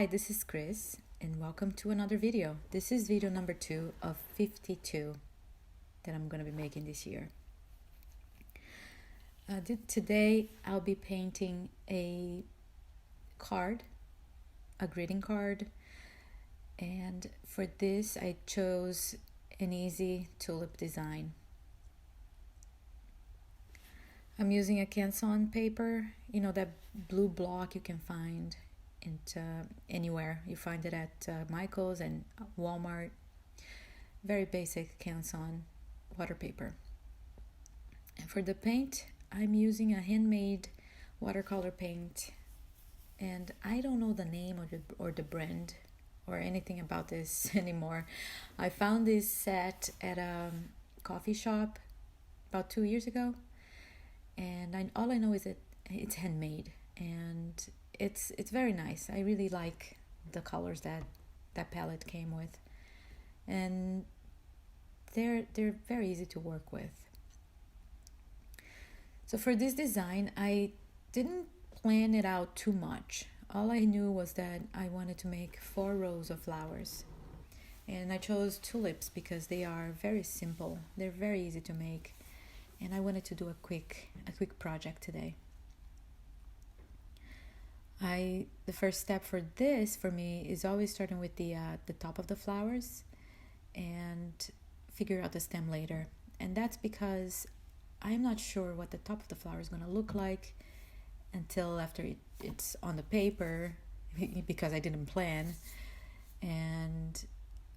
Hi, this is Chris, and welcome to another video. This is video number 2 of 52 that I'm going to be making this year. Today, I'll be painting a card, a greeting card, and for this, I chose an easy tulip design. I'm using a Canson paper, that blue block you can find anywhere. You find it at Michael's and Walmart. Very basic Canson water paper. And for the paint, I'm using a handmade watercolor paint, and I don't know the name or the brand or anything about this anymore. I found this set at a coffee shop about 2 years ago, and all I know is that it's handmade, and it's very nice. I really like the colors that palette came with, and they're very easy to work with. So for this design, I didn't plan it out too much. All I knew was that I wanted to make 4 rows of flowers, and I chose tulips because they are very simple. They're very easy to make, and I wanted to do a quick project today. The first step for me is always starting with the top of the flowers and figure out the stem later. And that's because I'm not sure what the top of the flower is going to look like until after it's on the paper, because I didn't plan, and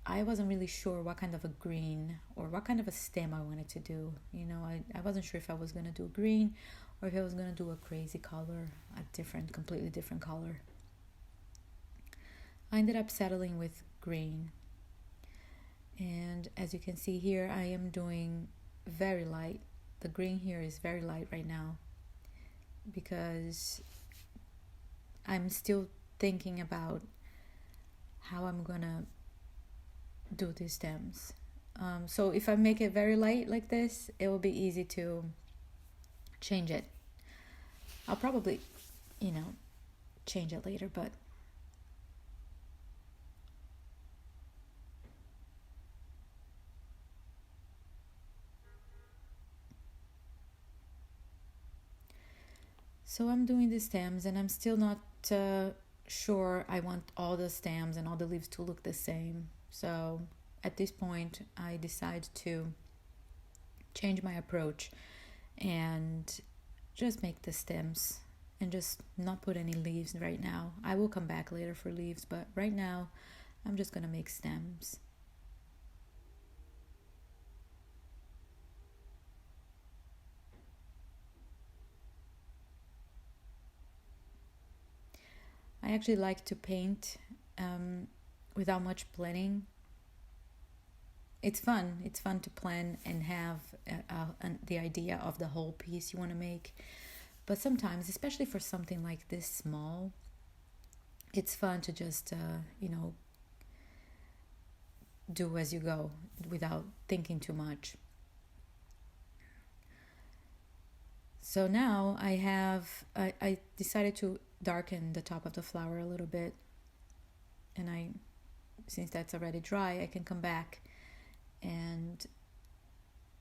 I wasn't really sure what kind of a green or what kind of a stem I wanted to do. I wasn't sure if I was going to do green or if I was going to do a crazy color, completely different color. I ended up settling with green. And as you can see here, I am doing very light. The green here is very light right now because I'm still thinking about how I'm going to do these stems. So if I make it very light like this, it will be easy to change it. I'll probably, change it later, but so I'm doing the stems, and I'm still not sure I want all the stems and all the leaves to look the same. So at this point, I decide to change my approach and just make the stems and just not put any leaves right now. I will come back later for leaves, but right now I'm just gonna make stems. I actually like to paint without much planning. It's fun. It's fun to plan and have the idea of the whole piece you want to make. But sometimes, especially for something like this small, it's fun to just, do as you go without thinking too much. So now I decided to darken the top of the flower a little bit. And since that's already dry, I can come back and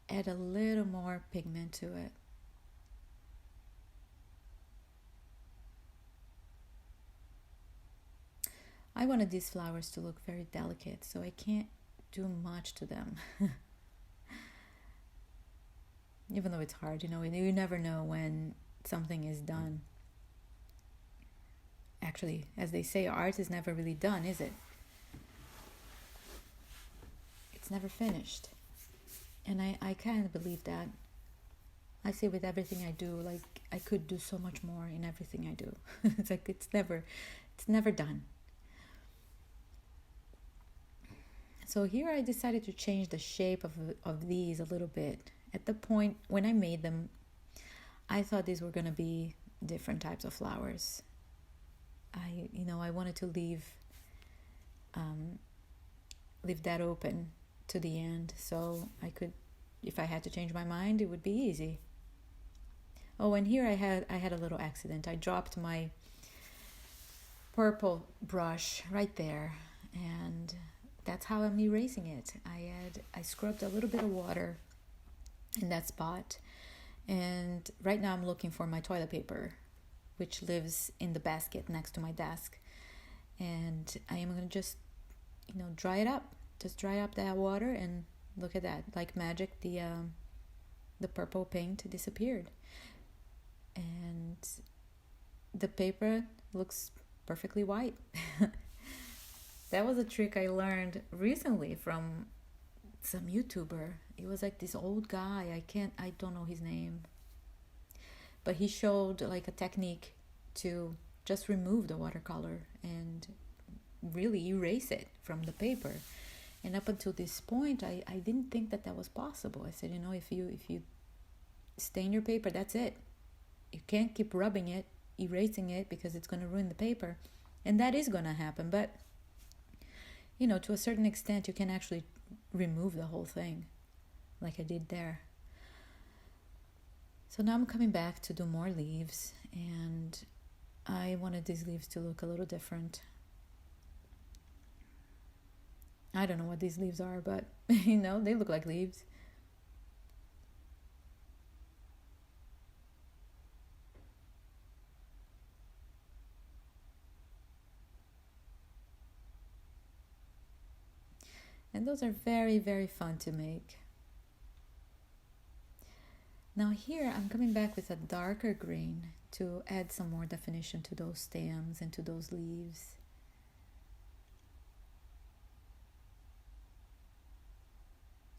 add a little more pigment to it. I wanted these flowers to look very delicate, so I can't do much to them. Even though it's hard, you never know when something is done. Actually, as they say, art is never really done, is it? It's never finished. And I kind of believe that. I say with everything I do, like, I could do so much more in everything I do. It's like it's never done. So here I decided to change the shape of these a little bit. At the point when I made them, I thought these were going to be different types of flowers. I wanted to leave that open to the end, so I could, if I had to change my mind, it would be easy. Oh, and here I had a little accident. I dropped my purple brush right there, and that's how I'm erasing it. I scrubbed a little bit of water in that spot, and right now I'm looking for my toilet paper, which lives in the basket next to my desk, and I am going to just dry it up. Just dry up that water, and look at that, like magic, the purple paint disappeared, and the paper looks perfectly white. That was a trick I learned recently from some YouTuber. It was like this old guy. I don't know his name, but he showed like a technique to just remove the watercolor and really erase it from the paper. And up until this point, I didn't think that was possible. I said, if you stain your paper, that's it. You can't keep rubbing it, erasing it, because it's going to ruin the paper. And that is going to happen. But, to a certain extent, you can actually remove the whole thing, like I did there. So now I'm coming back to do more leaves, and I wanted these leaves to look a little different. I don't know what these leaves are, but, they look like leaves. And those are very, very fun to make. Now here I'm coming back with a darker green to add some more definition to those stems and to those leaves.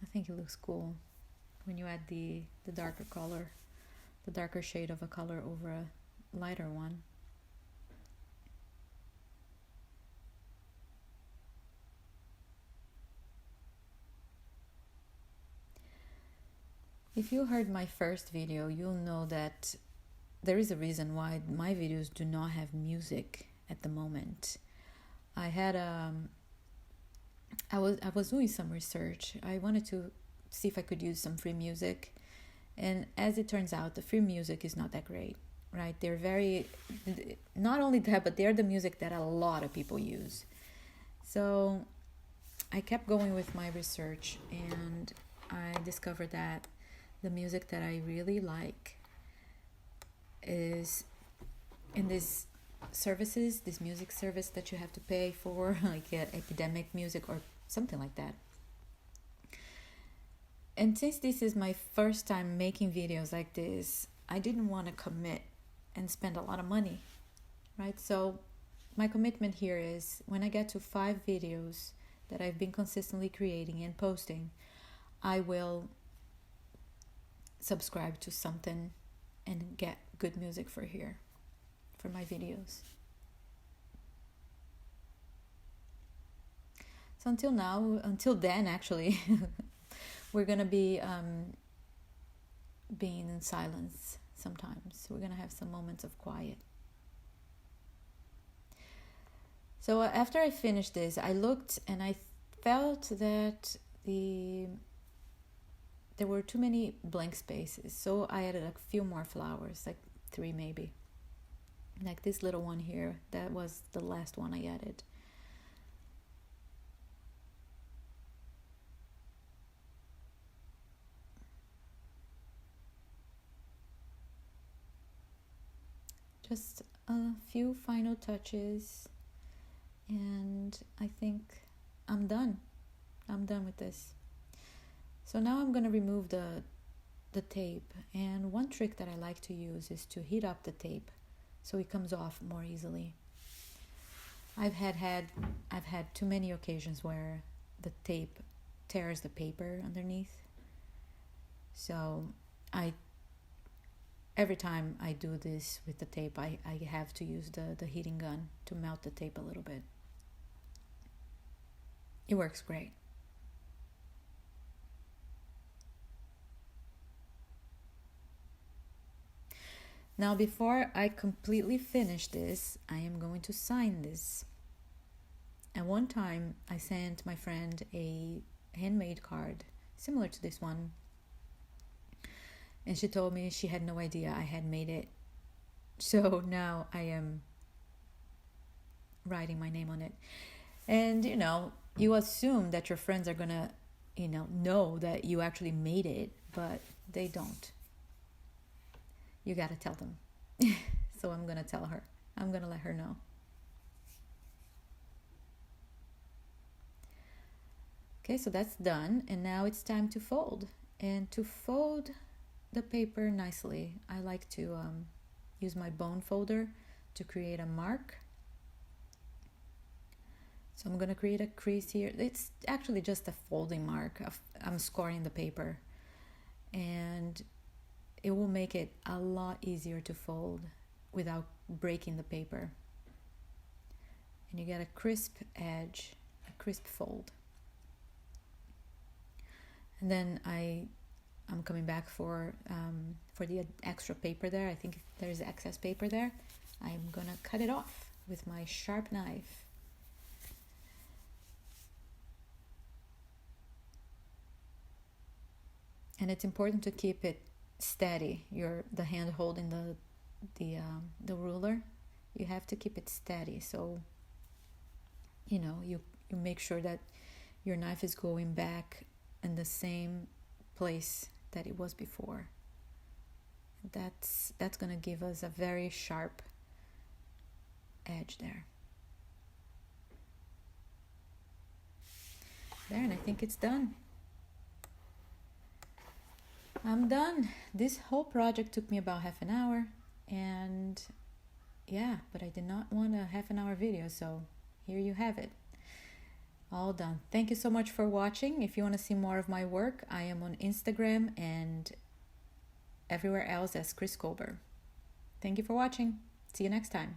I think it looks cool when you add the darker color, the darker shade of a color over a lighter one. If you heard my first video, you'll know that there is a reason why my videos do not have music at the moment. I was doing some research. I wanted to see if I could use some free music, and as it turns out, the free music is not that great, right? They're very, not only that, but they're the music that a lot of people use. So I kept going with my research, and I discovered that the music that I really like is in these services, this music service that you have to pay for, like Epidemic Music or something like that. And since this is my first time making videos like this, I didn't want to commit and spend a lot of money, right? So my commitment here is when I get to 5 videos that I've been consistently creating and posting, I will subscribe to something and get good music for my videos. So until then actually, we're gonna be being in silence sometimes. We're gonna have some moments of quiet. So after I finished this, I looked and I felt that there were too many blank spaces, so I added a few more flowers, like 3 maybe. Like this little one here, that was the last one I added. Just a few final touches, and I think I'm done. I'm done with this. So now I'm going to remove the tape, and one trick that I like to use is to heat up the tape so it comes off more easily. I've had too many occasions where the tape tears the paper underneath. So every time I do this with the tape, I have to use the heating gun to melt the tape a little bit. It works great. Now, before I completely finish this, I am going to sign this. And one time I sent my friend a handmade card similar to this one, and she told me she had no idea I had made it. So now I am writing my name on it. And you assume that your friends are gonna know that you actually made it, but they don't. You gotta tell them. So I'm gonna tell her. I'm gonna let her know. Okay, so that's done, and now it's time to fold. And to fold the paper nicely, I like to use my bone folder to create a mark. So I'm gonna create a crease here. It's actually just a folding mark. I'm scoring the paper, and it will make it a lot easier to fold without breaking the paper. And you get a crisp edge, a crisp fold. And then I'm coming back for the extra paper there. I think there's excess paper there. I'm gonna cut it off with my sharp knife. And it's important to keep it steady. The hand holding the ruler, you have to keep it steady. So you make sure that your knife is going back in the same place that it was before. That's gonna give us a very sharp edge there. There, and I think it's done. I'm done. This whole project took me about half an hour, and yeah, but I did not want a half an hour video, so here you have it. All done. Thank you so much for watching. If you want to see more of my work, I am on Instagram and everywhere else as Chris Colber. Thank you for watching. See you next time.